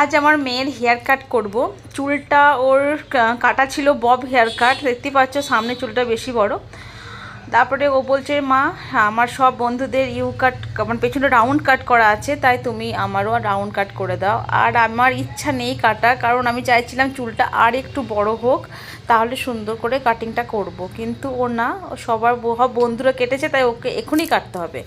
আজ আমার মেয়ের হেয়ার কাট করব। চুলটা ওর কাটা ছিল বব হেয়ার কাট, দেখতে পাচ্ছ সামনে চুলটা বেশি বড়। তারপরে ও বলছে মা আমার সব বন্ধুদের ইউ কাট আমার পেছনে রাউন্ড কাট করা আছে, তাই তুমি আমারও রাউন্ড কাট করে দাও। আর আমার ইচ্ছা নেই কাটা, কারণ আমি চাইছিলাম চুলটা আর একটু বড় হোক, তাহলে সুন্দর করে কাটিংটা করব। কিন্তু ও না, ও সবার বন্ধুরা কেটেছে, তাই ওকে এখনই কাটতে হবে।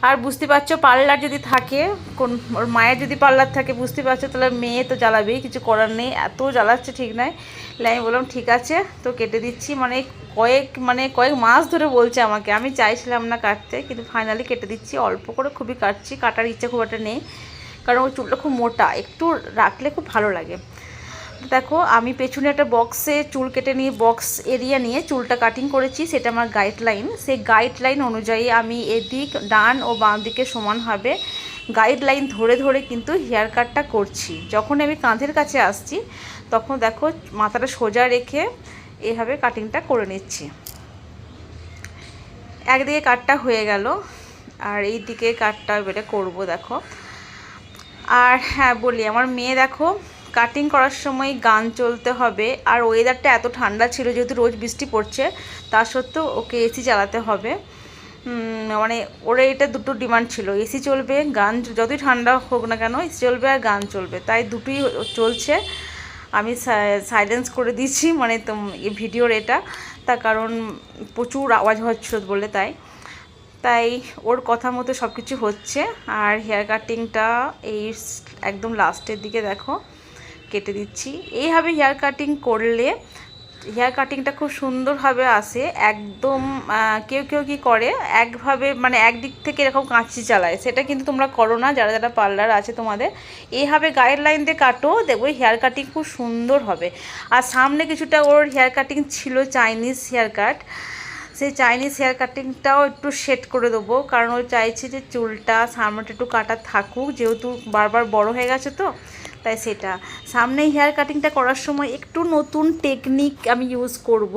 আর বুঝতে পারছো পার্লার যদি থাকে, কোন ওর মায়ের যদি পার্লার থাকে, বুঝতে পারছো তাহলে মেয়ে তো জ্বালাবেই, কিছু করার নেই, এত জ্বালাচ্ছে ঠিক নয়। আমি বললাম ঠিক আছে, তো কেটে দিচ্ছি। কয়েক মাস ধরে বলছে আমাকে, আমি চাইছিলাম না কাটতে, কিন্তু ফাইনালি কেটে দিচ্ছি। অল্প করে খুবই কাটছি, কাটার ইচ্ছা খুব একটা নেই, কারণ ওই চুলটা খুব মোটা, একটু রাখলে খুব ভালো লাগে। দেখো আমি পেছনে একটা বক্সে চুল কেটে নিয়ে বক্স এরিয়া নিয়ে চুলটা কাটিং করেছি, সেটা আমার গাইডলাইন। সেই গাইডলাইন অনুযায়ী আমি এদিক ডান ও বাম দিকে সমানভাবে গাইডলাইন ধরে ধরে কিন্তু হেয়ার কাটটা করছি। যখন আমি কাঁধের কাছে আসছি, তখন দেখো মাথাটা সোজা রেখে এভাবে কাটিংটা করে নিচ্ছি। একদিকে কাটটা হয়ে গেল, আর এই দিকে কাটটা এবারে করবো দেখো। আর হ্যাঁ বলি, আমার মেয়ে দেখো কাটিং করার সময় গান চলতে হবে, আর ওয়েদারটা এত ঠান্ডা ছিল, যেহেতু রোজ বৃষ্টি পড়ছে, তা সত্ত্বেও ওকে এসি চালাতে হবে। মানে ওরা এটা দুটো ডিমান্ড ছিল, এসি চলবে, গান যতই ঠান্ডা হোক না কেন এসি চলবে আর গান চলবে, তাই দুটোই চলছে। আমি সাইলেন্স করে দিয়েছি, মানে ভিডিওর এটা, তার কারণ প্রচুর আওয়াজ হচ্ছিল বলে, তাই ওর কথা মতো সব কিছু হচ্ছে। আর হেয়ার কাটিংটা এই একদম লাস্টের দিকে দেখো কেটে দিচ্ছি। এইভাবে হেয়ার কাটিং করলে হেয়ার কাটিংটা খুব সুন্দরভাবে আসে একদম। কেউ কেউ কী করে একভাবে, মানে একদিক থেকে এরকম কাঁচি চালায়, সেটা কিন্তু তোমরা করো না, যারা যারা পার্লার আছে তোমাদের। এইভাবে গাইডলাইন দিয়ে কাটো, দেখবে হেয়ার কাটিং খুব সুন্দর হবে। আর সামনে কিছুটা ওর হেয়ার কাটিং ছিল চাইনিজ হেয়ার কাট, সেই চাইনিজ হেয়ার কাটিংটাও একটু সেট করে দেবো, কারণ ও চাইছে যে চুলটা সামনেটা একটু কাটা থাকুক, যেহেতু বারবার বড় হয়ে গেছে তো, তাই সেটা। সামনে হেয়ার কাটিংটা করার সময় একটু নতুন টেকনিক আমি ইউজ করব,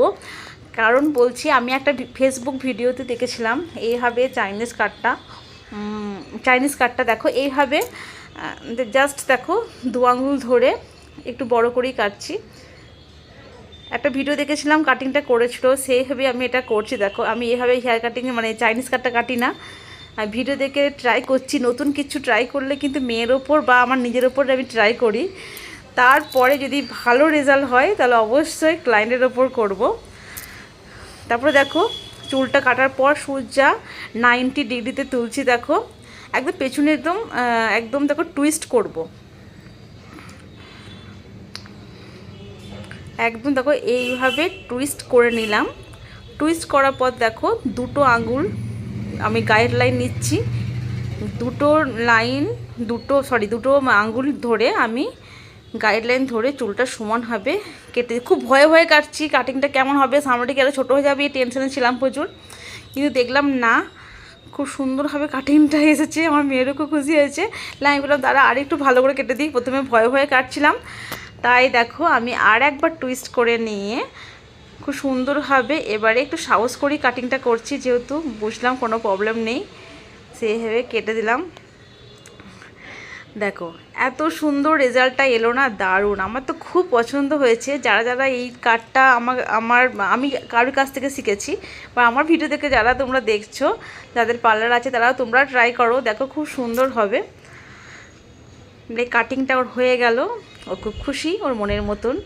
কারণ বলছি আমি একটা ফেসবুক ভিডিওতে দেখেছিলাম এইভাবে চাইনিজ কাটটা দেখো এইভাবে জাস্ট দেখো দু আঙুল ধরে একটু বড় করেই কাটছি। একটা ভিডিও দেখেছিলাম কাটিংটা করেছিল, সেইভাবে আমি এটা করছি। দেখো আমি এভাবে হেয়ার কাটিং মানে চাইনিজ কাটটা কাটি না, আর ভিডিও দেখে ট্রাই করছি। নতুন কিছু ট্রাই করলে কিন্তু মেয়ের ওপর বা আমার নিজের ওপর আমি ট্রাই করি, তারপরে যদি ভালো রেজাল্ট হয় তাহলে অবশ্যই ক্লায়েন্টের ওপর করব। তারপরে দেখো চুলটা কাটার পর সোজা 90 ডিগ্রিতে তুলছি, দেখো একদম পেছনে একদম দেখো টুইস্ট করব, একদম দেখো এইভাবে টুইস্ট করে নিলাম। টুইস্ট করার পর দেখো দুটো আঙুল আমি গাইডলাইন নিচ্ছি, দুটো আঙুল ধরে আমি গাইডলাইন ধরে চুলটা সমানভাবে কেটে, খুব ভয়ে ভয়ে কাটছি, কাটিংটা কেমন হবে, সামনেটা গেলে ছোটো হয়ে যাবে, এই টেনশনে ছিলাম প্রচুর। কিন্তু দেখলাম না, খুব সুন্দরভাবে কাটিংটা এসেছে, আমার মেয়েরও খুব খুশি হয়েছে। আমি বললাম দাঁড়া আর একটু ভালো করে কেটে দিই, প্রথমে ভয়ে ভয়ে কাটছিলাম, তাই দেখো আমি আর একবার টুইস্ট করে নিয়ে খুব সুন্দরভাবে এবারে একটু সাহস করেই কাটিংটা করছি, যেহেতু বুঝলাম কোনো প্রবলেম নেই, সেইভাবে কেটে দিলাম। দেখো এত সুন্দর রেজাল্টটা এলো না, দারুণ, আমার তো খুব পছন্দ হয়েছে। যারা যারা এই কাটটা আমি কারোর কাছ থেকে শিখেছি, বা আমার ভিডিও দেখে যারা তোমরা দেখছো, যাদের পার্লার আছে তারাও তোমরা ট্রাই করো, দেখো খুব সুন্দর হবে। কাটিংটা ওর হয়ে গেল, ও খুব খুশি ওর মনের মতন।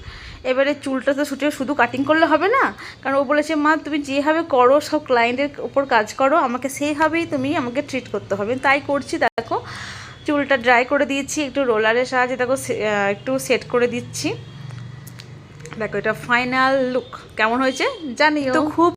এবারে চুলটা তো শুধু কাটিং করলে হবে না, কারণ ও বলেছে মা তুমি যেভাবে করো সব ক্লায়েন্টের ওপর কাজ করো, আমাকে সেইভাবেই তুমি আমাকে ট্রিট করতে হবে, তাই করছি। দেখো চুলটা ড্রাই করে দিয়েছি, একটু রোলারের সাহায্যে দেখো একটু সেট করে দিচ্ছি। দেখো এটা ফাইনাল লুক কেমন হয়েছে জানিও। তো খুব